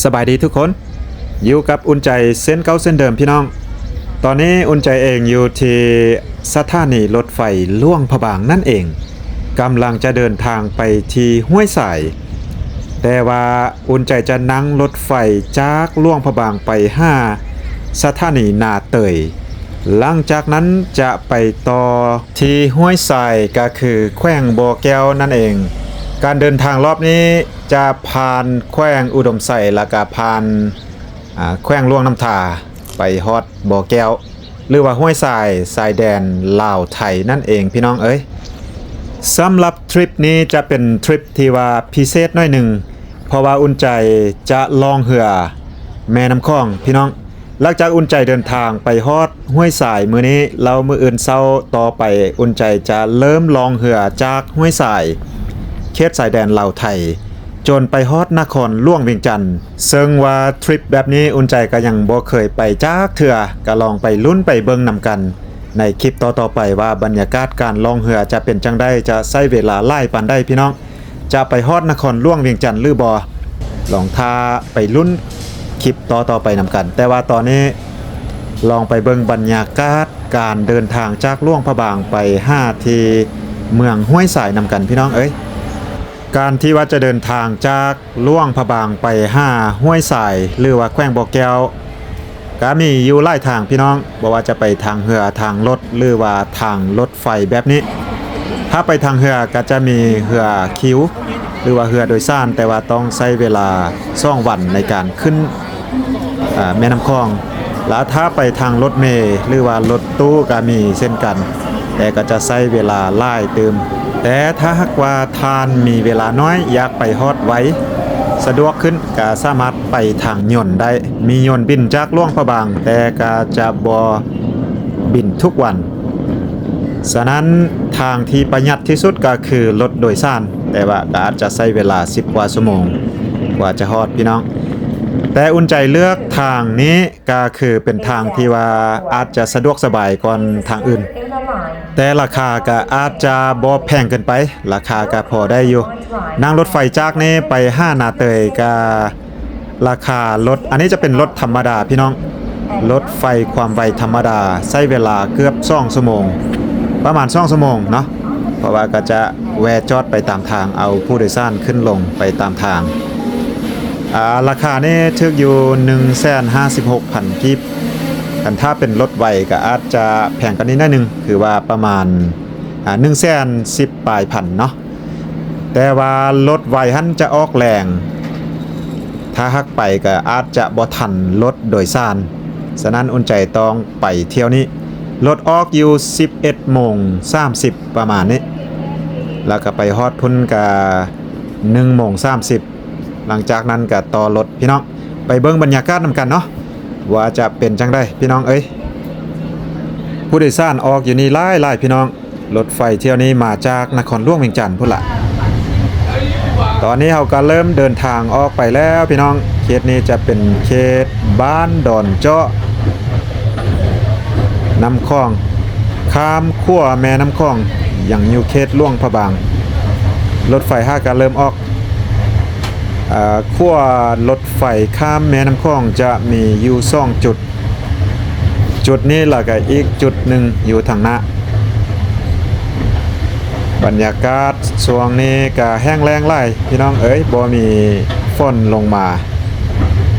สบายดีทุกคนอยู่กับอุ่นใจเส้นเก่าเส้นเดิมพี่น้องตอนนี้อุ่นใจเองอยู่ที่สถานีรถไฟล่วงพระบางนั่นเองกำลังจะเดินทางไปที่ห้วยสายแต่ว่าอุ่นใจจะนั่งรถไฟจากล่วงพระบางไป5สถานีนาเตยหลังจากนั้นจะไปต่อที่ห้วยสายก็คือแขวงบ่อแก้วนั่นเองการเดินทางรอบนี้จะผ่านแขวงอุดมไส่แล้วก็ผ่านแขวงล่วงน้ำทาไปฮอดบ่อแก้วหรือว่าห้วยทรายชายแดนลาวไทยนั่นเองพี่น้องเอ้ยสำหรับทริปนี้จะเป็นทริปที่ว่าพิเศษหน่อยหนึ่งเพราะว่าอุ่นใจจะลองเหือแม่น้ำคลองพี่น้องหลังจากอุ่นใจเดินทางไปฮอดห้วยทรายมื้อนี้เรามื้ออื่นเช้าต่อไปอุ่นใจจะเริ่มลองเหือจากห้วยทรายเขตชายแดนลาวไทยจนไปฮอดนครหลวงเวียงจันทน์ซึ่งว่าทริปแบบนี้อุ่นใจก็ยังบ่เคยไปจากเถื่อก็ลองไปลุ้นไปเบิ่งนำกันในคลิปต่อๆไปว่าบรรยากาศการล่องเรือจะเป็นจังได๋จะใช้เวลาหลายปานใดพี่น้องจะไปฮอดนครหลวงเวียงจันทน์หรือบ่ลองท่าไปลุ้นคลิปต่อๆไปนำกันแต่ว่าตอนนี้ลองไปเบิ่งบรรยากาศการเดินทางจากล่วงพระบางไป5ที่เมืองห้วยสายนำกันพี่น้องเอ้ยการที่ว่าจะเดินทางจากล่วงพระบางไปห้วยสายหรือว่าแขวงบ่อแก้วก็มีอยู่หลายทางพี่น้องบ่ว่าจะไปทางเรือทางรถหรือว่าทางรถไฟแบบนี้ถ้าไปทางเรือก็จะมีเรือคิวหรือว่าเรือโดยสารแต่ว่าต้องใช้เวลา2วันในการขึ้นแม่น้ำคลองแล้วถ้าไปทางรถเมล์หรือว่ารถตู้ก็มีเช่นกันแต่ก็จะใช้เวลาหลายเติมแต่ถ้าหากว่าทานมีเวลาน้อยอยากไปฮอดไว้สะดวกขึ้นก็สามารถไปทางยนต์ได้มียนต์บินจากล่วงพระบางแต่ก็จะบ่บินทุกวันฉะนั้นทางที่ประหยัดที่สุดก็คือรถโดยสารแต่ว่าก็อาจจะใช้เวลา10กว่าชั่วโมงกว่าจะฮอดพี่น้องแต่อุ่นใจเลือกทางนี้ก็คือเป็นทางที่ว่าอาจจะสะดวกสบายกว่าทางอื่นแต่ราคาก็อาจจะบ่แพงเกินไปราคาก็พอได้อยู่นั่งรถไฟจากนี้ไป5นาเตยก็ราคารถอันนี้จะเป็นรถธรรมดาพี่น้องรถไฟความไวธรรมดาใช้เวลาเกือบ2ชั่วโมงประมาณ2ชั่วโมงเนาะเพราะว่าก็จะแวะจอดไปตามทางเอาผู้โดยสารขึ้นลงไปตามทางราคานี่ถึกอยู่ 156,000 กีบกันถ้าเป็นรถไวก็อาจจะแพงกว่านี้หน่อยนึงคือว่าประมาณ110,000 ปลายพันเนาะแต่ว่ารถไวหันจะออกแรงถ้าหักไปก็อาจจะบ่ทันรถโดยสารฉะนั้นอุ่นใจต้องไปเที่ยวนี้รถออกอยู่ 11:30 ประมาณนี้แล้วก็ไปฮอดพุ่นก็ 1:30 หลังจากนั้นก็ต่อรถพี่น้องไปเบิ่งบรรยากาศนำกันเนาะว่าจะเป็นจังได๋พี่น้องเอ้ยผู้โดยสารออกอยู่นี่หลายๆพี่น้องรถไฟเที่ยวนี้มาจากนครหลวงเวียงจันทน์พุ่นล่ะตอนนี้เราก็เริ่มเดินทางออกไปแล้วพี่น้องเขตนี้จะเป็นเขตบ้านดอนเจาะน้ำคลองข้ามขั้วแม่น้ำคลองอย่างอยู่เขตล่วงพระบางรถไฟก็เริ่มออกขั้วรถไฟข้ามแม่น้ำคลองจะมีอยู่2จุดนี้แล้วก็อีกจุดหนึ่งอยู่ทางหน้าบรรยากาศช่วงนี้ก็แห้งแล้งหลายพี่น้องเอ้ยบ่มีฝนลงมา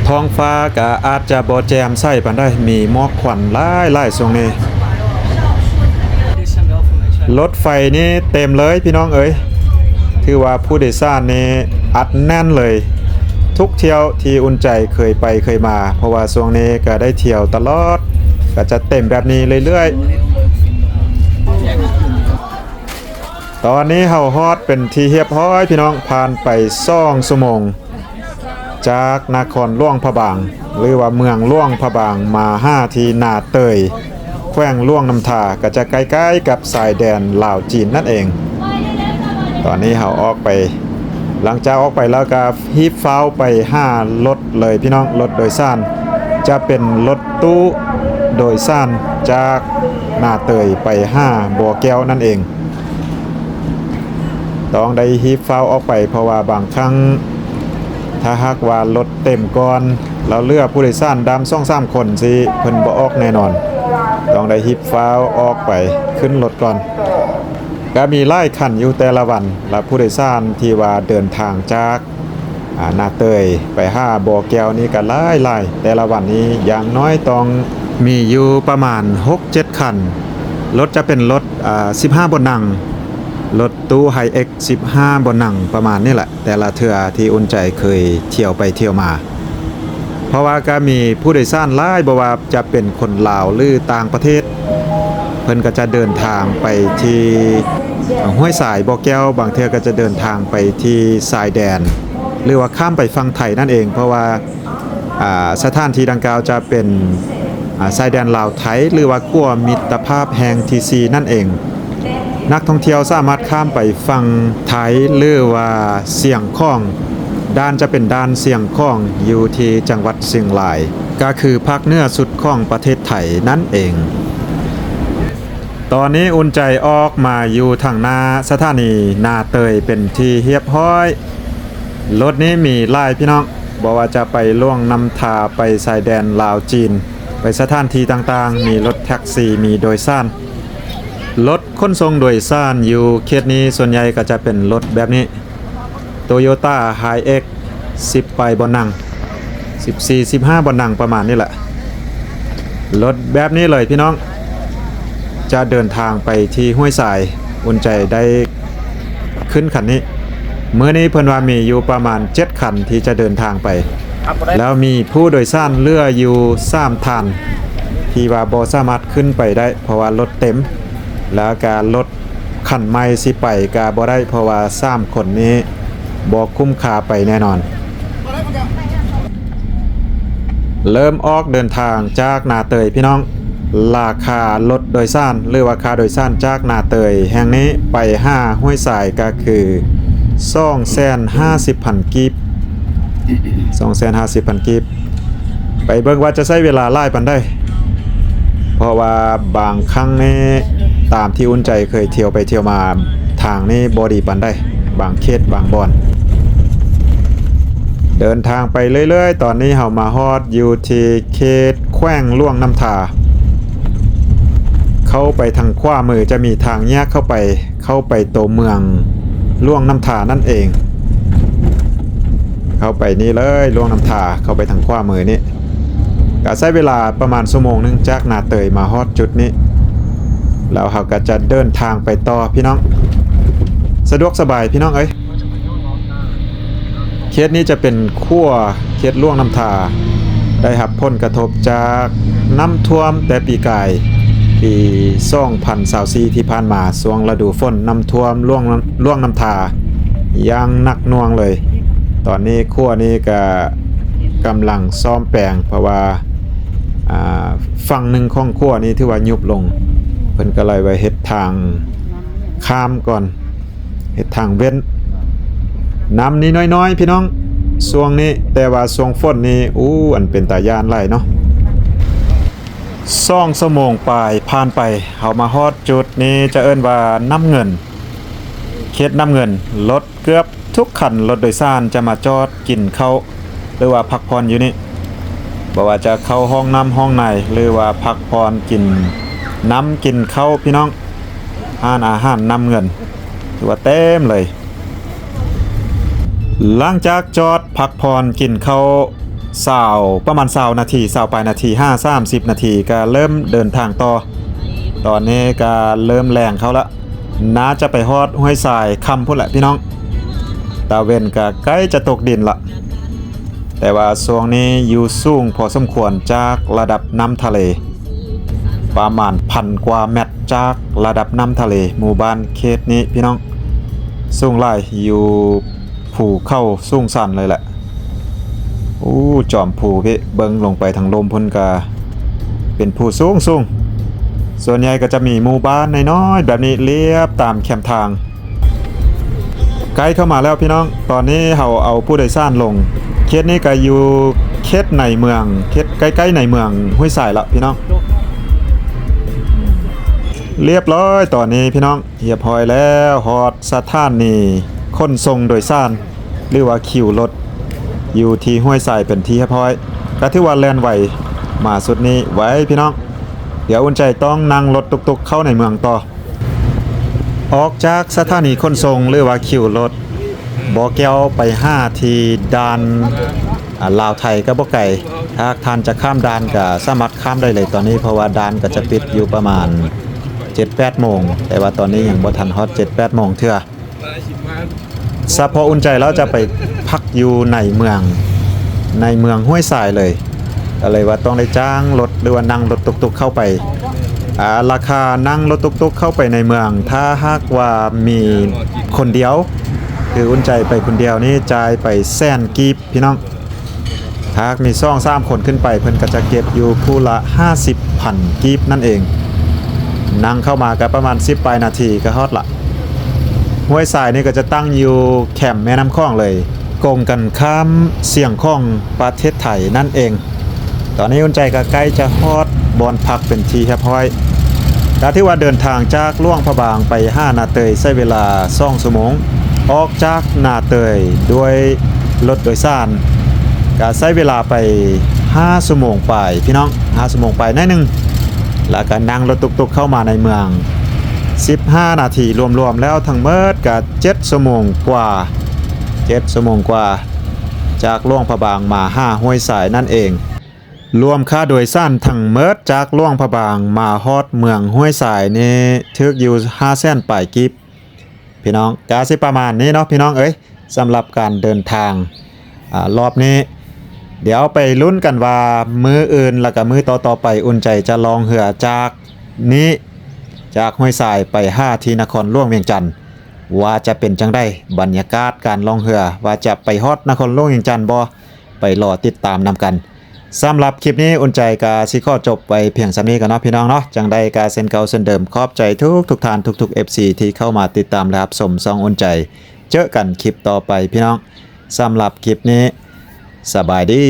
ท้องฟ้าก็อาจจะบ่แจ่มใสปานใดมีหมอกควันหลายๆช่วงนี้รถไฟนี่เต็มเลยพี่น้องเอ้ยถือว่าผู้โดยสารนี่อัดแน่นเลยทุกเที่ยวที่อุ่นใจเคยไปเคยมาเพราะว่าช่วงนี้ก็ได้เที่ยวตลอดก็จะเต็มแบบนี้เรื่อยๆตอนนี้เฮาฮอดเป็นที่เรียบร้อยพี่น้องผ่านไป2ชั่วโมงจากนครหลวงพระบางหรือว่าเมืองหลวงพระบางมา5ที่นาเตยแขวงล่วงน้ำทาก็จะใกล้ๆกับชายแดนลาวจีนนั่นเองตอนนี้เราออกไปหลังจากออกไปแล้วก็ฮีบฟ้าวไป5รถเลยพี่น้องรถโดยสารจะเป็นรถตู้โดยสารจากนาเตยไปบ่อแก้วนั่นเองต้องได้ฮีบฟ้าวออกไปเพราะว่าบางครั้ง ถ้าหากว่ารถเต็มก่อนเราเลือกผู้โดยสารดำ2-3คนสิเพิ่นบ่ออกแน่นอนต้องได้ฮิปฟ้าวออกไปขึ้นรถก่อนก็มีหลายคันอยู่แต่ละวันและผู้โดยสารที่ว่าเดินทางจากนาเตยไป5บ่อแก้วนี้ก็หลายแต่ละวันนี้อย่างน้อยต้องมีอยู่ประมาณ 6-7 คันรถจะเป็นรถ15 บนนั่งรถตู้ไฮเอ็กซ์15 บนนั่งประมาณนี้แหละแต่ละเทื่อที่อุ่นใจเคยเที่ยวไปเที่ยวมาเพราะว่าก็มีผู้โดยสารหลายบ่ว่าจะเป็นคนลาวหรือต่างประเทศเพิ่นก็จะเดินทางไปที่ห้วยสายบ่อแก้วบางเทื่อก็จะเดินทางไปที่ชายแดนหรือว่าข้ามไปฝั่งไทยนั่นเองเพราะว่าสถานที่ดังกล่าวจะเป็นชายแดนลาวไทยหรือว่ากั้วมิตรภาพแห่งทีซีนั่นเองนักท่องเที่ยวสามารถข้ามไปฝั่งไทยหรือว่าเสียงข้องด้านจะเป็นด้านเสียงข้องอยู่ที่จังหวัดเชียงรายก็คือภาคเหนือสุดของประเทศไทยนั่นเองตอนนี้อุ่นใจออกมาอยู่ทางหน้าสถานีนาเตยเป็นที่เรียบร้อยรถนี้มีหลายพี่น้องบอกว่าจะไปล่วงนำทาไปชายแดนลาวจีนไปสถานที่ต่างๆมีรถแท็กซี่มีโดยสารรถขนส่งโดยสารอยู่เขตนี้ส่วนใหญ่ก็จะเป็นรถแบบนี้ Toyota Hilux 10 ไปบนนั่ง14-15 บนนั่งประมาณนี้แหละรถแบบนี้เลยพี่น้องจะเดินทางไปที่ห้วยสายอุ่นใจได้ขึ้นคันนี้เมื่อนี้เพิ่นว่ามีอยู่ประมาณ7คันที่จะเดินทางไปแล้วมีผู้โดยสารเรืออยู่3ท่านที่ว่าบ่สามารถขึ้นไปได้เพราะว่ารถเต็มแล้วการรถคันใหม่สิไปก็บ่ได้เพราะว่า3คนนี้บ่คุ้มค่าไปแน่นอนเริ่มออกเดินทางจากนาเตยพี่น้องราคารถโดยสารหรือว่าค่าโดยสารจากนาเตยแห่งนี้ไป5ห้วยสายก็คือ250,000 กีบ250,000 กีบไปเบิ่งว่าจะใช้เวลาหลายปานใดเพราะว่าบางครั้งนี้ตามที่อุ่นใจเคยเที่ยวไปเที่ยวมาทางนี้บ่ดีปานใดบางเขตบางบ่อนเดินทางไปเรื่อยๆตอนนี้เฮามาฮอดอยู่ที่เขตแขวงล่วงน้ำทาเข้าไปทางขวามือจะมีทางแยกเข้าไปตัวเมืองล่วงน้ำทานั่นเองเข้าไปนี่เลยล่วงน้ำทาเข้าไปทางขวามือนี้ก็ใช้เวลาประมาณชั่วโมงนึงจากนาเตยมาฮอดจุดนี้แล้วเราก็จะเดินทางไปต่อพี่น้องสะดวกสบายพี่น้องเอ้ยเขตนี้จะเป็นขั้วเขตล่วงน้ำทาได้รับผลกระทบจากน้ำท่วมแต่ปีกายปี2024ที่ผ่านมาช่วงฤดูฝนน้ำท่วมล่วงน้ำทาอย่างหนักหน่วงเลยตอนนี้ขั้วนี้ก็กำลังซ่อมแปลงเพราะว่าฝั่งหนึ่งของขั้วนี้ที่ว่ายุบลงเพิ่นก็เลยไว้เฮ็ดทางข้ามก่อนเฮ็ดทางเว้นน้ำนี้น้อยๆพี่น้องช่วงนี้แต่ว่าช่วงฝนนี้อันเป็นตาย่านไหลเนาะ2 ชั่วโมงปลายผ่านไปเฮามาฮอดจุดนี้จะเอิ้นว่าน้ำเงินเขตน้ำเงินรถเกือบทุกคันรถโดยสารจะมาจอดกินข้าวหรือว่าพักผ่อนอยู่นี่บ่ว่าจะเข้าห้องน้ำห้องในหรือว่าพักผ่อนกินน้ำกินข้าวพี่น้องอาหารน้ำเงินถือว่าเต็มเลยหลังจากจอดพักผ่อนกินข้าวประมาณ20นาที20ปลายนาที30นาทีก็เริ่มเดินทางต่อตอนนี้ก็เริ่มแรงเขาละน่าจะไปฮอดห้วยทรายค่ำพุ่นแหละพี่น้องตาเว้นก็ใกล้จะตกดินละแต่ว่าช่วงนี้อยู่สูงพอสมควรจากระดับน้ำทะเลประมาณ1,000 กว่าเมตรจากระดับน้ำทะเลหมู่บ้านเขตนี้พี่น้องสูงหลายอยู่ภูเข้าสูงสั่นเลยแหละจอมภูพี่เบิ่งลงไปทางลมพุ่นก็เป็นภูสูงส่วนใหญ่ก็จะมีหมู่บ้านน้อยๆแบบนี้เรียบตามแคมทางใกล้เข้ามาแล้วพี่น้องตอนนี้เราเอาผู้โดยสารลงเขตนี้ก็อยู่เขตในเมืองเขตใกล้ๆในเมืองห้วยสายละพี่น้องเรียบร้อยตอนนี้พี่น้องเรียบร้อยแล้วฮอดสถานีขนส่งโดยสารหรือว่าคิวรถ อยู่ที่ห้วยทรายเป็นที่เรียบร้อยก็ถือว่าแล่นไวมาสุดนี้ไว้พี่น้องเดี๋ยวอุ่นใจต้องนั่งรถตุกๆเข้าในเมืองต่อออกจากสถานีขนส่งหรือว่าคิวรถบ่แก้วไป5ที่ด่านลาวไทยก็บ่ไกลถ้าท่านจะข้ามด่านก็สามารถข้ามได้เลยตอนนี้เพราะว่าด่านก็จะปิดอยู่ประมาณ 7-8 โมงแต่ว่าตอนนี้ยังบ่ทันฮอต 7-8 โมงเทื่อซะพออุ่นใจแล้วจะไปพักอยู่ในเมืองห้วยทรายเลยก็เลยว่าต้องได้จ้างรถหรือว่านั่งรถตุกๆเข้าไปราคานั่งรถตุกๆเข้าไปในเมืองถ้าหากว่ามีคนเดียวคืออุ่นใจไปคนเดียวนี่จ่ายไป100,000กีบพี่น้องหากมี2-3 คนขึ้นไปเพิ่นก็จะเก็บอยู่ผู้ละ50,000กีบนั่นเองนั่งเข้ามาก็ประมาณ10ปลายนาทีก็ฮอดละห้วยทรายนี่ก็จะตั้งอยู่แคมป์แม่น้ำคลองเลยกงกันข้ามเสียงคลองประเทศไทยนั่นเองตอนนี้อุ่นใจก็ใกล้จะฮอดบอนพักเป็นที่เรียบร้อยการที่ว่าเดินทางจากล่วงพระบางไป5นาเตยใช้เวลา2 ชั่วโมงออกจากนาเตยด้วยรถโดยสารก็ใช้เวลาไป5 ชั่วโมงไปพี่น้อง5 ชั่วโมงไปหน่อยนึงแล้วก็นั่งรถตุกๆเข้ามาในเมือง15 นาทีรวมๆแล้วทั้งหมดก็7 ชั่วโมงกว่า7 ชั่วโมงกว่าจากล่วงพระบางมา5ห้วยทรายนั่นเองรวมค่าโดยสารทั้งหมดจากล่วงพระบางมาฮอดเมืองห้วยทรายนี่ถึกอยู่500,000ปลายกิบพี่น้องก็สิประมาณนี้เนาะพี่น้องเอ้ยสำหรับการเดินทางรอบนี้เดี๋ยวไปลุ้นกันว่ามื้ออื่นแล้วก็มื้อต่อๆไปอุ่นใจจะลองเหือจากนี้จากห้วยทรายไป5ที่นครหลวงเวียงจันทน์ว่าจะเป็นจังได๋บรรยากาศการลองเหือว่าจะไปฮอดนครหลวงเวียงจันทน์บ่ไปรอติดตามนำกันสำหรับคลิปนี้อุ่นใจกาสิขอจบไปเพียงสำนี้กันเนาะพี่น้องเนาะจังใดกาเส้นเก่าเส้นเดิมขอบใจทุกท่านทุกๆ FC ที่เข้ามาติดตามและรับชมซองอุ่นใจเจอกันคลิปต่อไปพี่น้องสำหรับคลิปนี้สบายดี